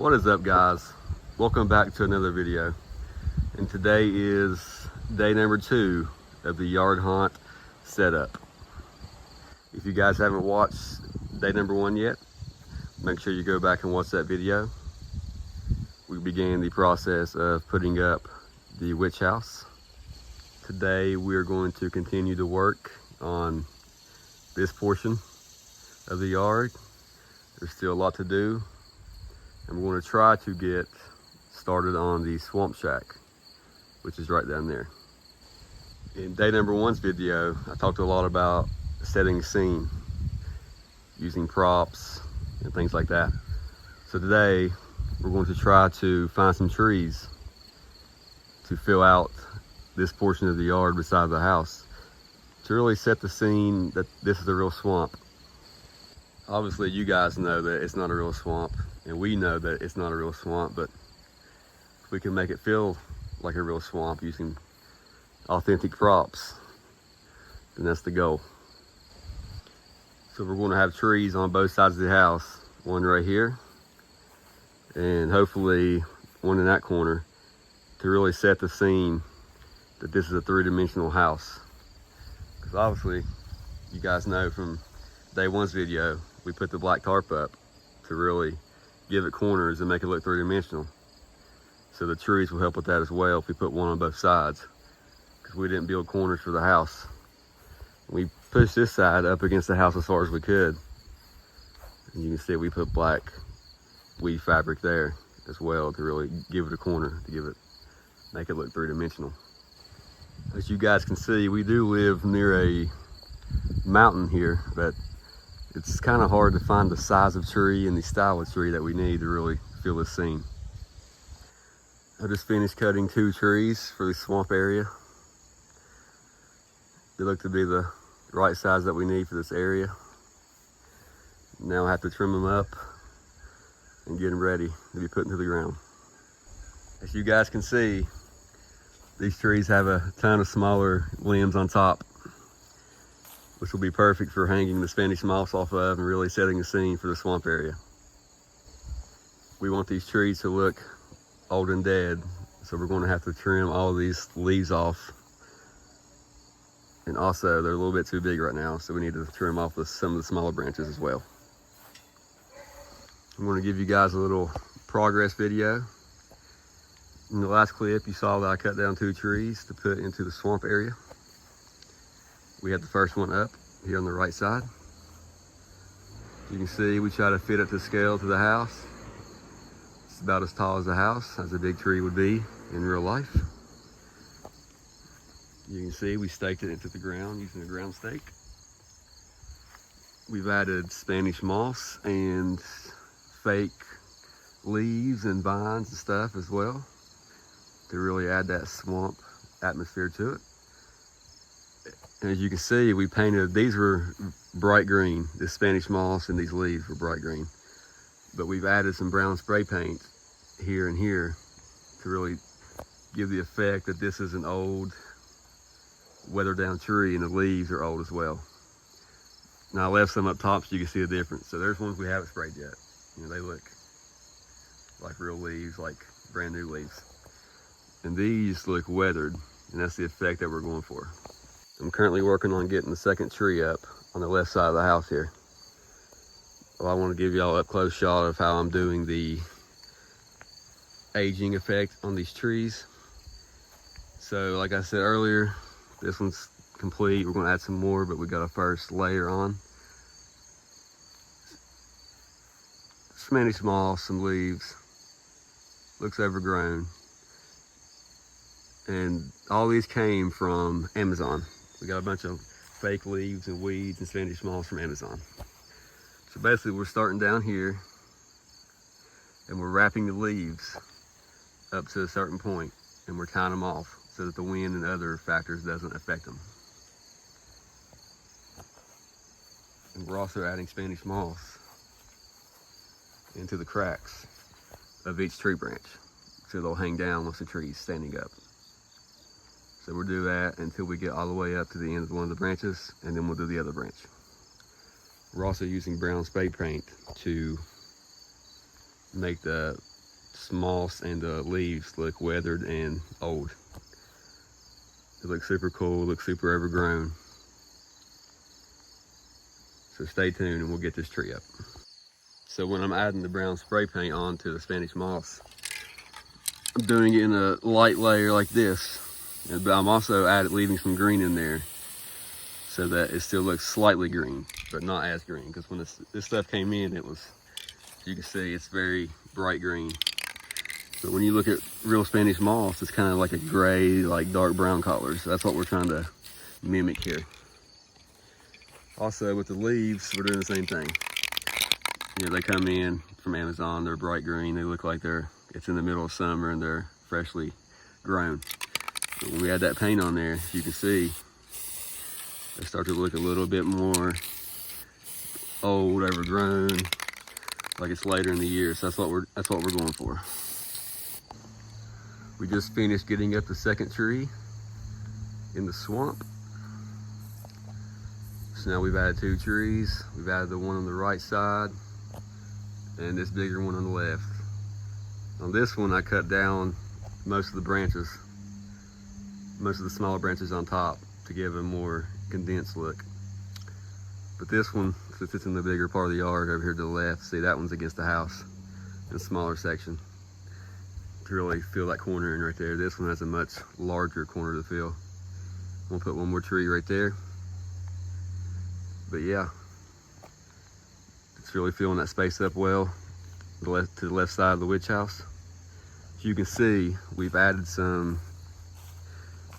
What is up, guys? Welcome back to another video, and today is day number 2 of the yard hunt setup. If you guys haven't watched day number 1 yet, make sure you go back and watch that video. We began the process of putting up the witch house. Today we're going to continue to work on this portion of the yard. There's still a lot to do, and we're going to try to get started on the swamp shack, which is right down there. In day number 1's video, I talked a lot about setting a scene, using props and things like that. So today, we're going to try to find some trees to fill out this portion of the yard beside the house, to really set the scene that this is a real swamp. Obviously, you guys know that it's not a real swamp, and we know that it's not a real swamp, but if we can make it feel like a real swamp using authentic props, then that's the goal. So we're going to have trees on both sides of the house, one right here, and hopefully one in that corner, to really set the scene that this is a 3-dimensional house. Because obviously, you guys know from day 1's video, we put the black tarp up to really give it corners and make it look 3-dimensional. So the trees will help with that as well if we put one on both sides, because we didn't build corners for the house. We pushed this side up against the house as far as we could. And you can see we put black weave fabric there as well to really give it a corner, to make it look 3-dimensional. As you guys can see, we do live near a mountain here, but it's kind of hard to find the size of tree and the style of tree that we need to really fill this scene. I just finished cutting 2 trees for the swamp area. They look to be the right size that we need for this area. Now I have to trim them up and get them ready to be put into the ground. As you guys can see, these trees have a ton of smaller limbs on top, which will be perfect for hanging the Spanish moss off of and really setting the scene for the swamp area. We want these trees to look old and dead, so we're going to have to trim all these leaves off. And also, they're a little bit too big right now, so we need to trim off some of the smaller branches as well. I'm going to give you guys a little progress video. In the last clip, you saw that I cut down 2 trees to put into the swamp area. We had the first one up here on the right side. You can see we try to fit it to scale to the house. It's about as tall as the house, as a big tree would be in real life. You can see we staked it into the ground using a ground stake. We've added Spanish moss and fake leaves and vines and stuff as well, to really add that swamp atmosphere to it. And as you can see, we painted, these were bright green, the Spanish moss and these leaves were bright green. But we've added some brown spray paint here and here to really give the effect that this is an old, weathered down tree, and the leaves are old as well. Now I left some up top so you can see the difference. So there's ones we haven't sprayed yet. You know, they look like real leaves, like brand new leaves. And these look weathered, and that's the effect that we're going for. I'm currently working on getting the second tree up on the left side of the house here. Well, I want to give y'all an up close shot of how I'm doing the aging effect on these trees. So like I said earlier, this one's complete. We're going to add some more, but we got a first layer on. Spanish moss, some leaves, looks overgrown. And all these came from Amazon. We got a bunch of fake leaves and weeds and Spanish moss from Amazon. So basically we're starting down here and we're wrapping the leaves up to a certain point, and we're tying them off so that the wind and other factors doesn't affect them. And we're also adding Spanish moss into the cracks of each tree branch, so they'll hang down once the tree's standing up. So we'll do that until we get all the way up to the end of one of the branches, and then we'll do the other branch. We're also using brown spray paint to make the moss and the leaves look weathered and old. It looks super cool, looks super overgrown. So stay tuned and we'll get this tree up. So when I'm adding the brown spray paint onto the Spanish moss, I'm doing it in a light layer like this, but I'm also leaving some green in there so that it still looks slightly green, but not as green. Because when this stuff came in, it was, you can see it's very bright green. But when you look at real Spanish moss, it's kind of like a gray, like dark brown color. So that's what we're trying to mimic here. Also with the leaves, we're doing the same thing. You know, they come in from Amazon, they're bright green. They look like it's in the middle of summer and they're freshly grown. But when we add that paint on there, you can see they start to look a little bit more old, overgrown, like it's later in the year. So that's what we're going for. We just finished getting up the second tree in the swamp. So now we've added 2 trees. We've added the one on the right side and this bigger one on the left. On this one, I cut down most of the branches, most of the smaller branches on top to give a more condensed look. But this one, since it's in the bigger part of the yard over here to the left, see that one's against the house in a smaller section. To really fill that corner in right there. This one has a much larger corner to fill. I'm gonna put one more tree right there. But yeah, it's really filling that space up well to the left side of the witch house. As you can see, we've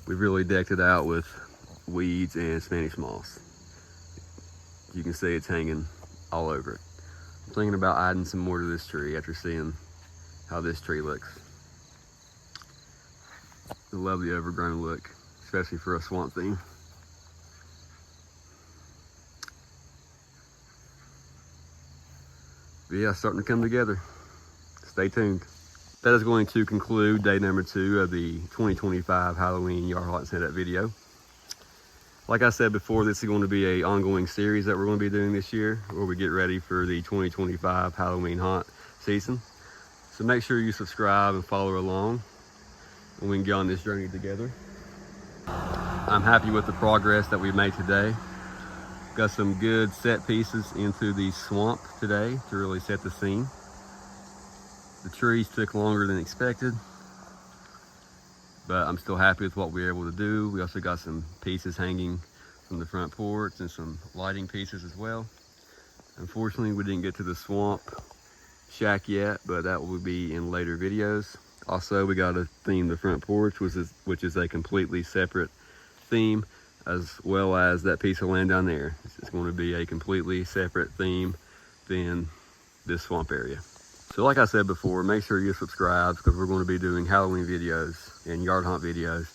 really decked it out with weeds and Spanish moss. You can see it's hanging all over it. I'm thinking about adding some more to this tree after seeing how this tree looks. I love the overgrown look, especially for a swamp theme. But yeah, starting to come together. Stay tuned. That is going to conclude day number 2 of the 2025 Halloween yard haunt setup video. Like I said before, this is going to be an ongoing series that we're going to be doing this year, where we get ready for the 2025 Halloween haunt season. So make sure you subscribe and follow along, and we can get on this journey together. I'm happy with the progress that we've made today. Got some good set pieces into the swamp today to really set the scene. The trees took longer than expected, but I'm still happy with what we were able to do. We also got some pieces hanging from the front porch and some lighting pieces as well. Unfortunately, we didn't get to the swamp shack yet, but that will be in later videos. Also, we got to theme the front porch, which is a completely separate theme, as well as that piece of land down there. It's going to be a completely separate theme than this swamp area. So like I said before, make sure you subscribe, because we're going to be doing Halloween videos and yard hunt videos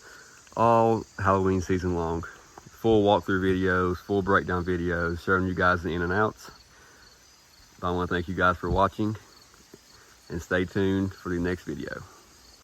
all Halloween season long. Full walkthrough videos, full breakdown videos, showing you guys the in and outs. I want to thank you guys for watching, and stay tuned for the next video.